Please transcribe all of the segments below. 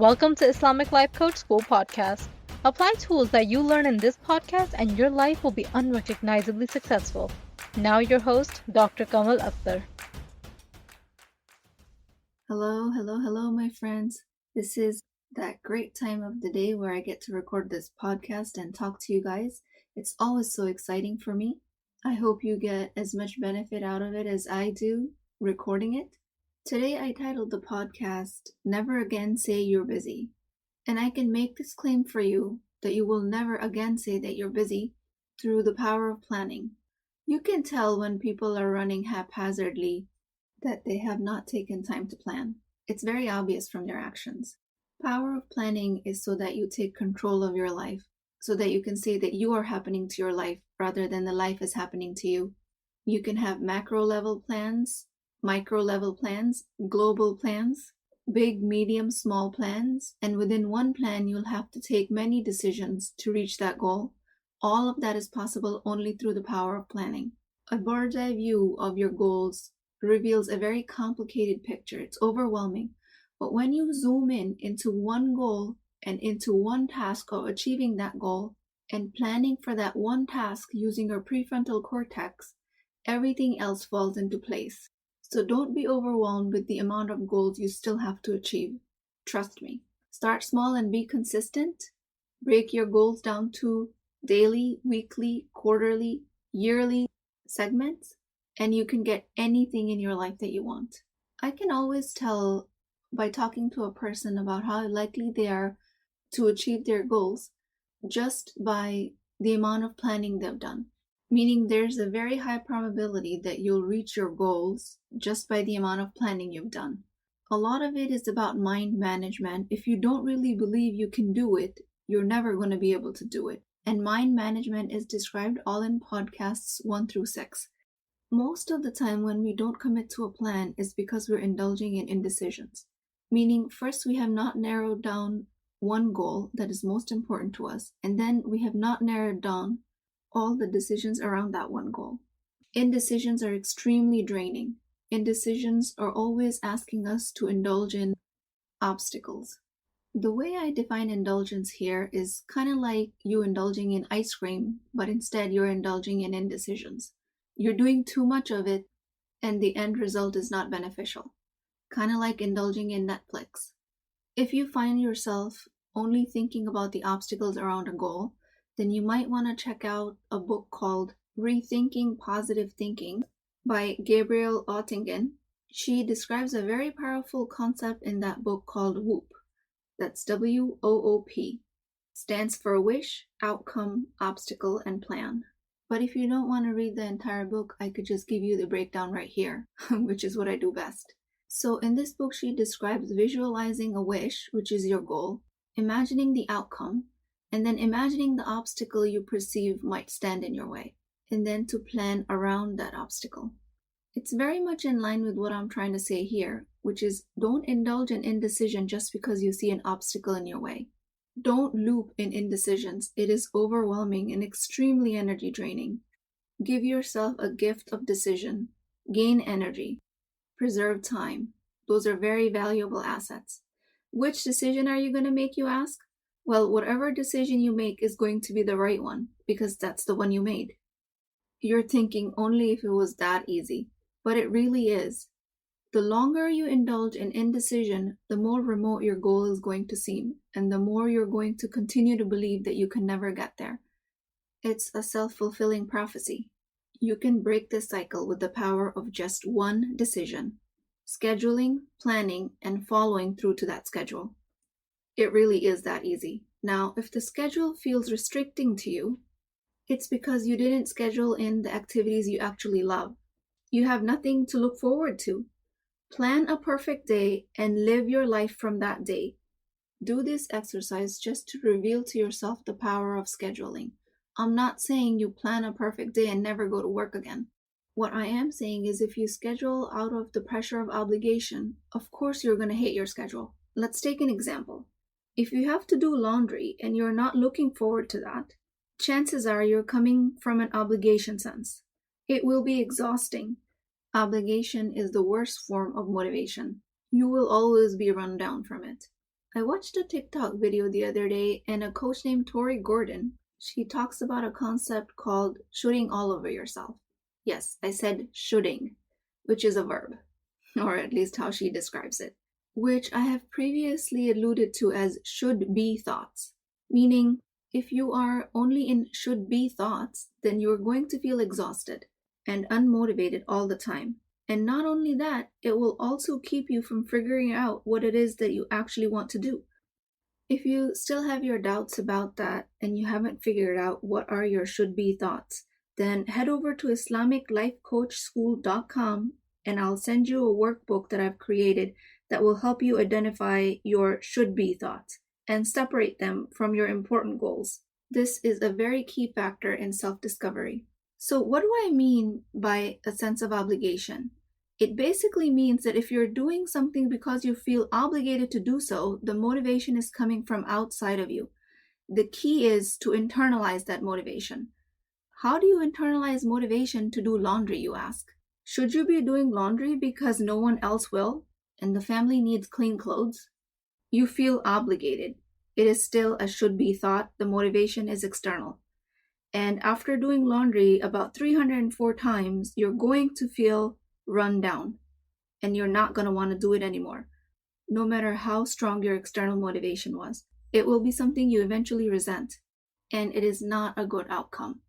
Welcome to Islamic Life Coach School Podcast. Apply tools that you learn in this podcast and your life will be unrecognizably successful. Now your host, Dr. Kamal Akhtar. Hello, my friends. This is that great time of the day where I get to record this podcast and talk to you guys. It's always so exciting for me. I hope you get as much benefit out of it as I do recording it. Today I titled the podcast, Never Again Say You're Busy. And I can make this claim for you that you will never again say that you're busy through the power of planning. You can tell when people are running haphazardly that they have not taken time to plan. It's very obvious from their actions. Power of planning is so that you take control of your life, so that you can say that you are happening to your life rather than the life is happening to you. You can have macro level plans, micro level plans, global plans, big, medium, small plans, and within one plan you'll have to take many decisions to reach that goal. All of that is possible only through the power of planning. A bird's eye view of your goals reveals a very complicated picture. It's overwhelming. But when you zoom in into one goal and into one task of achieving that goal and planning for that one task using your prefrontal cortex, everything else falls into place. So don't be overwhelmed with the amount of goals you still have to achieve. Trust me. Start small and be consistent. Break your goals down to daily, weekly, quarterly, yearly segments, and you can get anything in your life that you want. I can always tell by talking to a person about how likely they are to achieve their goals just by the amount of planning they've done. Meaning there's a very high probability that you'll reach your goals just by the amount of planning you've done. A lot of it is about mind management. If you don't really believe you can do it, you're never going to be able to do it. And mind management is described all in podcasts 1 through 6. Most of the time when we don't commit to a plan is because we're indulging in indecisions. Meaning first we have not narrowed down one goal that is most important to us, and then we have not narrowed down all the decisions around that one goal. Indecisions are extremely draining. Indecisions are always asking us to indulge in obstacles. The way I define indulgence here is kind of like you indulging in ice cream, but instead you're indulging in indecisions. You're doing too much of it, and the end result is not beneficial. Kind of like indulging in Netflix. If you find yourself only thinking about the obstacles around a goal, then you might want to check out a book called Rethinking Positive Thinking by Gabrielle Oettingen. She describes a very powerful concept in that book called WOOP. That's WOOP. Stands for Wish, Outcome, Obstacle, and Plan. But if you don't want to read the entire book, I could just give you the breakdown right here, which is what I do best. So in this book, she describes visualizing a wish, which is your goal, imagining the outcome, and then imagining the obstacle you perceive might stand in your way, and then to plan around that obstacle. It's very much in line with what I'm trying to say here, which is don't indulge in indecision just because you see an obstacle in your way. Don't loop in indecisions. It is overwhelming and extremely energy draining. Give yourself a gift of decision. Gain energy. Preserve time. Those are very valuable assets. Which decision are you going to make, you ask? Well, whatever decision you make is going to be the right one because that's the one you made. You're thinking only if it was that easy, but it really is. The longer you indulge in indecision, the more remote your goal is going to seem, and the more you're going to continue to believe that you can never get there. It's a self-fulfilling prophecy. You can break this cycle with the power of just one decision: scheduling, planning, and following through to that schedule. It really is that easy. Now, if the schedule feels restricting to you, it's because you didn't schedule in the activities you actually love. You have nothing to look forward to. Plan a perfect day and live your life from that day. Do this exercise just to reveal to yourself the power of scheduling. I'm not saying you plan a perfect day and never go to work again. What I am saying is if you schedule out of the pressure of obligation, of course you're going to hate your schedule. Let's take an example. If you have to do laundry and you're not looking forward to that, chances are you're coming from an obligation sense. It will be exhausting. Obligation is the worst form of motivation. You will always be run down from it. I watched a TikTok video the other day and a coach named Tori Gordon. She talks about a concept called shooting all over yourself. Yes, I said shooting, which is a verb, or at least how she describes it, which I have previously alluded to as should be thoughts. Meaning, if you are only in should be thoughts, then you're going to feel exhausted and unmotivated all the time. And not only that, it will also keep you from figuring out what it is that you actually want to do. If you still have your doubts about that and you haven't figured out what are your should be thoughts, then head over to IslamicLifeCoachSchool.com and I'll send you a workbook that I've created that will help you identify your should be thoughts and separate them from your important goals. This is a very key factor in self-discovery. So, what do I mean by a sense of obligation? It basically means that if you're doing something because you feel obligated to do so, the motivation is coming from outside of you. The key is to internalize that motivation. How do you internalize motivation to do laundry, you ask? Should you be doing laundry because no one else will and the family needs clean clothes? You feel obligated. It is still a should be thought. The motivation is external. And after doing laundry about 304 times, you're going to feel run down and you're not going to want to do it anymore, no matter how strong your external motivation was. It will be something you eventually resent, and it is not a good outcome.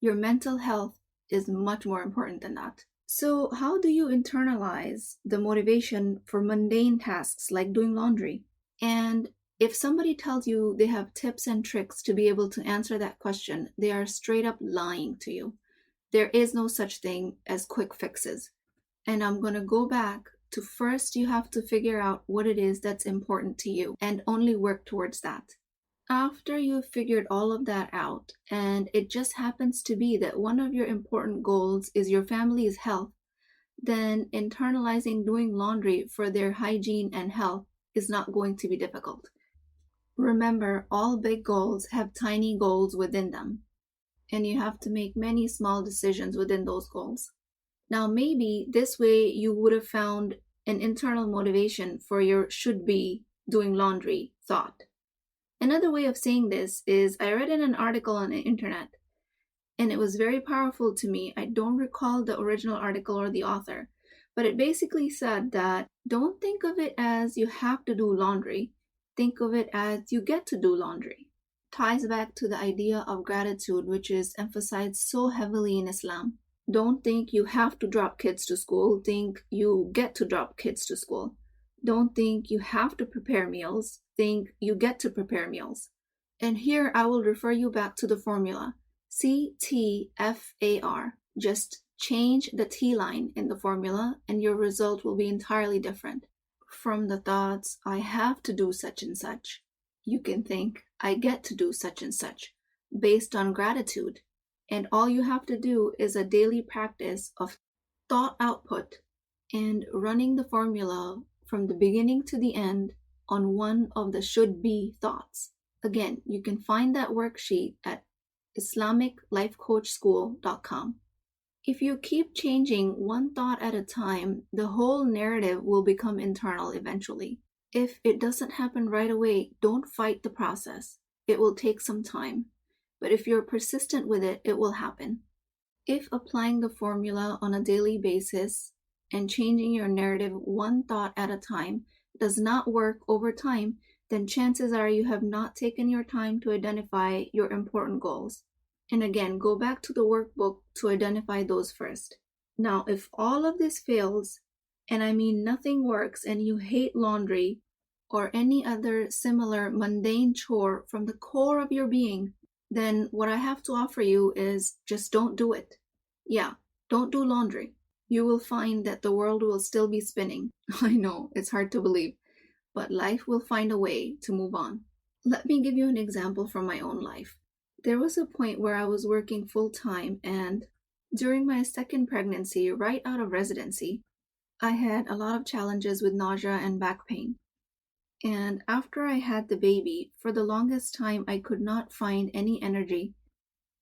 Your mental health is much more important than that. So, how do you internalize the motivation for mundane tasks like doing laundry? And if somebody tells you they have tips and tricks to be able to answer that question, they are straight up lying to you. There is no such thing as quick fixes. And I'm going to go back to first you have to figure out what it is that's important to you and only work towards that. After you've figured all of that out, and it just happens to be that one of your important goals is your family's health, then internalizing doing laundry for their hygiene and health is not going to be difficult. Remember, all big goals have tiny goals within them, and you have to make many small decisions within those goals. Now, maybe this way you would have found an internal motivation for your should be doing laundry thought. Another way of saying this is I read in an article on the internet, and it was very powerful to me. I don't recall the original article or the author, but it basically said that don't think of it as you have to do laundry. Think of it as you get to do laundry. Ties back to the idea of gratitude, which is emphasized so heavily in Islam. Don't think you have to drop kids to school. Think you get to drop kids to school. Don't think you have to prepare meals. Think you get to prepare meals. And here I will refer you back to the formula. CTFAR. Just change the T line in the formula and your result will be entirely different. From the thoughts, I have to do such and such, you can think, I get to do such and such, based on gratitude. And all you have to do is a daily practice of thought output and running the formula from the beginning to the end on one of the should be thoughts. Again, you can find that worksheet at IslamicLifeCoachSchool.com. If you keep changing one thought at a time, the whole narrative will become internal eventually. If it doesn't happen right away, don't fight the process. It will take some time. But if you're persistent with it, it will happen. If applying the formula on a daily basis and changing your narrative one thought at a time does not work over time, then chances are you have not taken your time to identify your important goals. And again, go back to the workbook to identify those first. Now, if all of this fails, and I mean nothing works, and you hate laundry or any other similar mundane chore from the core of your being, then what I have to offer you is just don't do it. Yeah, don't do laundry. You will find that the world will still be spinning. I know, it's hard to believe, but life will find a way to move on. Let me give you an example from my own life. There was a point where I was working full-time, and during my second pregnancy, right out of residency, I had a lot of challenges with nausea and back pain. And after I had the baby, for the longest time, I could not find any energy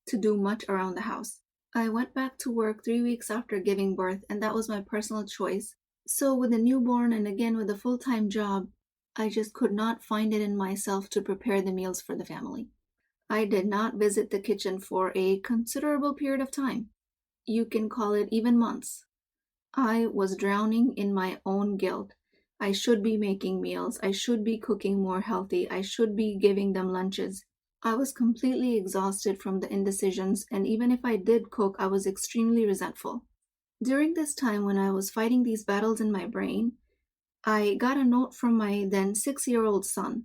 to do much around the house. I went back to work 3 weeks after giving birth, and that was my personal choice. So with a newborn and again with a full-time job, I just could not find it in myself to prepare the meals for the family. I did not visit the kitchen for a considerable period of time. You can call it even months. I was drowning in my own guilt. I should be making meals. I should be cooking more healthy. I should be giving them lunches. I was completely exhausted from the indecisions, and even if I did cook, I was extremely resentful. During this time when I was fighting these battles in my brain, I got a note from my then 6-year-old son.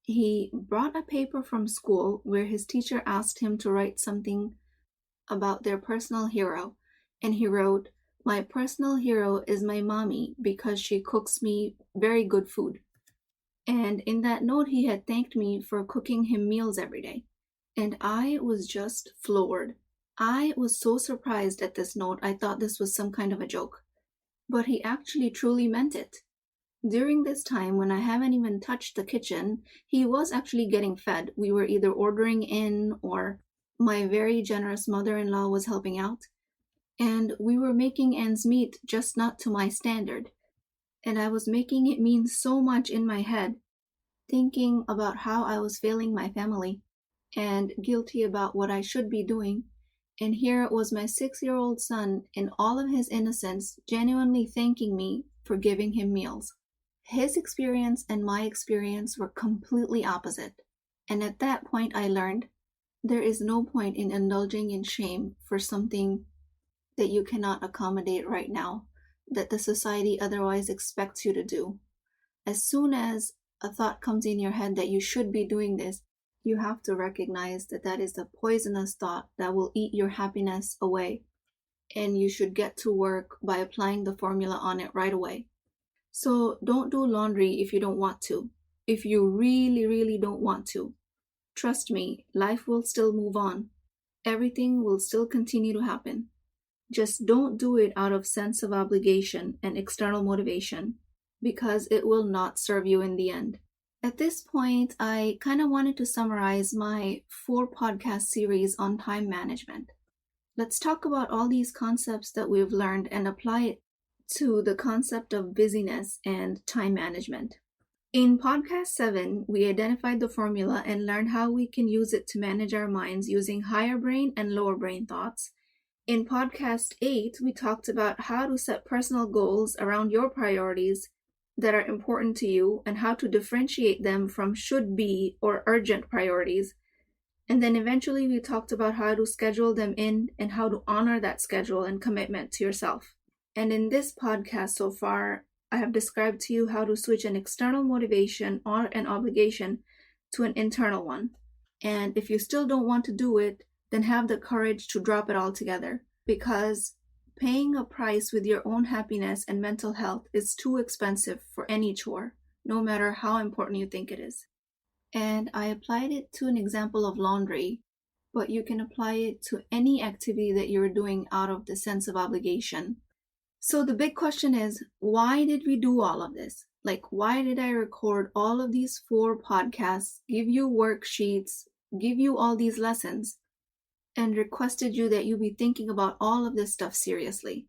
He brought a paper from school where his teacher asked him to write something about their personal hero, and he wrote, "My personal hero is my mommy because she cooks me very good food." And in that note, he had thanked me for cooking him meals every day. And I was just floored. I was so surprised at this note, I thought this was some kind of a joke. But he actually truly meant it. During this time, when I haven't even touched the kitchen, he was actually getting fed. We were either ordering in or my very generous mother-in-law was helping out. And we were making ends meet, just not to my standard. And I was making it mean so much in my head, thinking about how I was failing my family and guilty about what I should be doing. And here was my 6-year-old son, in all of his innocence, genuinely thanking me for giving him meals. His experience and my experience were completely opposite. And at that point, I learned there is no point in indulging in shame for something that you cannot accommodate right now, that the society otherwise expects you to do. As soon as a thought comes in your head that you should be doing this, you have to recognize that that is a poisonous thought that will eat your happiness away. And you should get to work by applying the formula on it right away. So don't do laundry if you don't want to. If you really, really don't want to. Trust me, life will still move on. Everything will still continue to happen. Just don't do it out of sense of obligation and external motivation, because it will not serve you in the end. At this point, I kind of wanted to summarize my 4 podcast series on time management. Let's talk about all these concepts that we've learned and apply it to the concept of busyness and time management. In podcast 7, we identified the formula and learned how we can use it to manage our minds using higher brain and lower brain thoughts. In podcast 8, we talked about how to set personal goals around your priorities that are important to you and how to differentiate them from should be or urgent priorities. And then eventually we talked about how to schedule them in and how to honor that schedule and commitment to yourself. And in this podcast so far, I have described to you how to switch an external motivation or an obligation to an internal one. And if you still don't want to do it, then have the courage to drop it altogether, because paying a price with your own happiness and mental health is too expensive for any chore, no matter how important you think it is. And I applied it to an example of laundry, but you can apply it to any activity that you're doing out of the sense of obligation. So the big question is, why did we do all of this? Like, why did I record all of these 4 podcasts, give you worksheets, give you all these lessons, and requested you that you be thinking about all of this stuff seriously?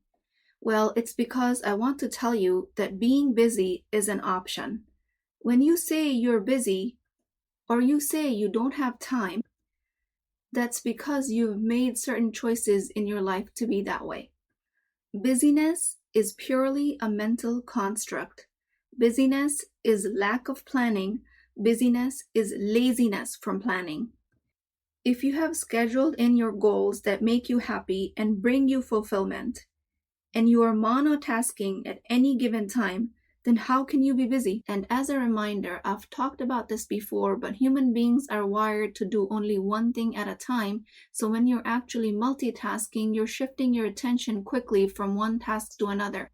Well, it's because I want to tell you that being busy is an option. When you say you're busy, or you say you don't have time, that's because you've made certain choices in your life to be that way. Busyness is purely a mental construct. Busyness is lack of planning. Busyness is laziness from planning. If you have scheduled in your goals that make you happy and bring you fulfillment, and you are monotasking at any given time, then how can you be busy? And as a reminder, I've talked about this before, but human beings are wired to do only one thing at a time. So when you're actually multitasking, you're shifting your attention quickly from one task to another.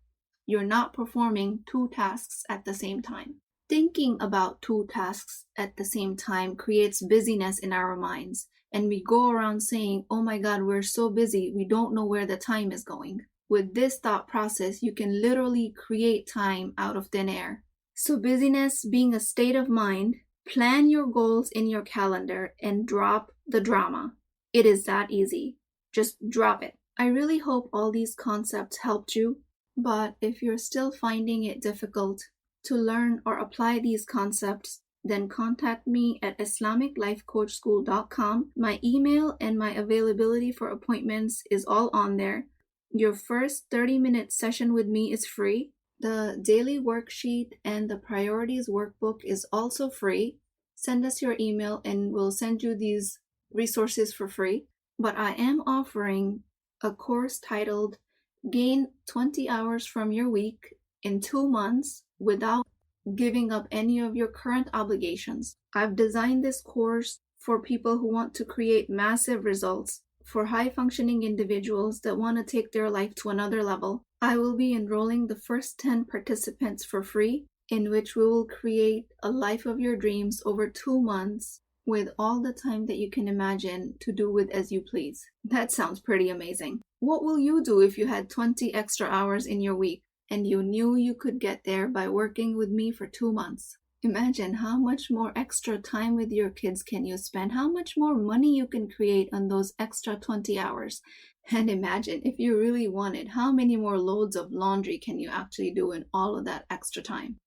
You're not performing 2 tasks at the same time. Thinking about 2 tasks at the same time creates busyness in our minds. And we go around saying, oh my God, we're so busy, we don't know where the time is going. With this thought process, you can literally create time out of thin air. So busyness being a state of mind, plan your goals in your calendar and drop the drama. It is that easy. Just drop it. I really hope all these concepts helped you, but if you're still finding it difficult to learn or apply these concepts, then contact me at islamiclifecoachschool.com. My email and my availability for appointments is all on there. Your first 30-minute session with me is free. The daily worksheet and the priorities workbook is also free. Send us your email and we'll send you these resources for free. But I am offering a course titled Gain 20 Hours from Your Week in 2 months without giving up any of your current obligations. I've designed this course for people who want to create massive results, for high-functioning individuals that want to take their life to another level. I will be enrolling the first 10 participants for free, in which we will create a life of your dreams over 2 months with all the time that you can imagine to do with as you please. That sounds pretty amazing. What will you do if you had 20 extra hours in your week and you knew you could get there by working with me for 2 months? Imagine how much more extra time with your kids can you spend, how much more money you can create on those extra 20 hours. And imagine if you really wanted, how many more loads of laundry can you actually do in all of that extra time?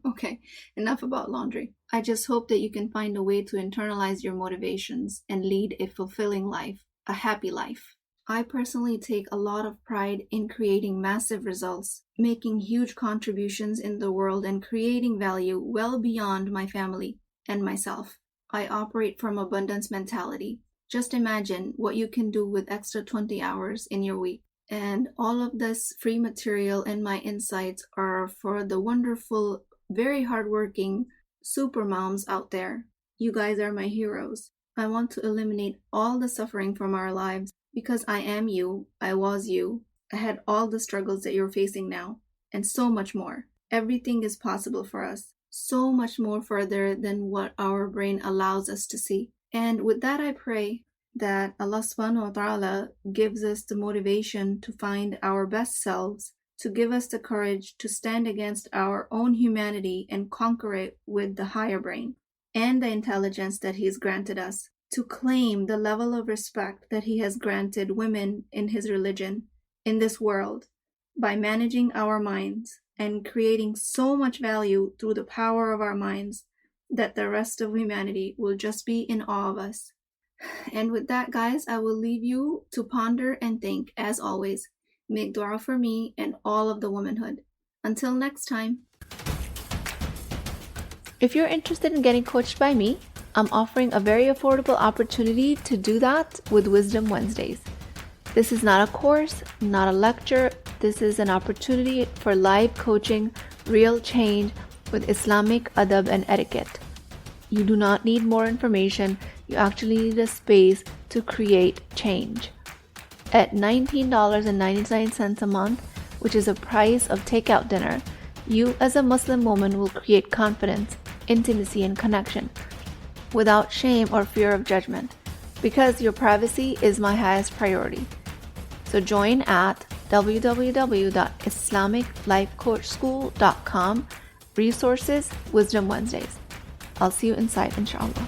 Okay, enough about laundry. I just hope that you can find a way to internalize your motivations and lead a fulfilling life, a happy life. I personally take a lot of pride in creating massive results, making huge contributions in the world, and creating value well beyond my family and myself. I operate from abundance mentality. Just imagine what you can do with extra 20 hours in your week. And all of this free material and my insights are for the wonderful, very hardworking super moms out there. You guys are my heroes. I want to eliminate all the suffering from our lives because I am you, I was you, I had all the struggles that you're facing now, and so much more. Everything is possible for us, so much more further than what our brain allows us to see. And with that, I pray that Allah subhanahu wa ta'ala gives us the motivation to find our best selves, to give us the courage to stand against our own humanity and conquer it with the higher brain and the intelligence that He's granted us, to claim the level of respect that He has granted women in His religion, in this world, by managing our minds and creating so much value through the power of our minds that the rest of humanity will just be in awe of us. And with that, guys, I will leave you to ponder and think. As always, make dua for me and all of the womanhood. Until next time. If you're interested in getting coached by me, I'm offering a very affordable opportunity to do that with Wisdom Wednesdays. This is not a course, not a lecture. This is an opportunity for live coaching, real change with Islamic adab and etiquette. You do not need more information. You actually need a space to create change. At $19.99 a month, which is the price of takeout dinner, you as a Muslim woman will create confidence, intimacy, and connection without shame or fear of judgment, because your privacy is my highest priority. So join at www.islamiclifecoachschool.com, resources, Wisdom Wednesdays. I'll see you inside, inshallah.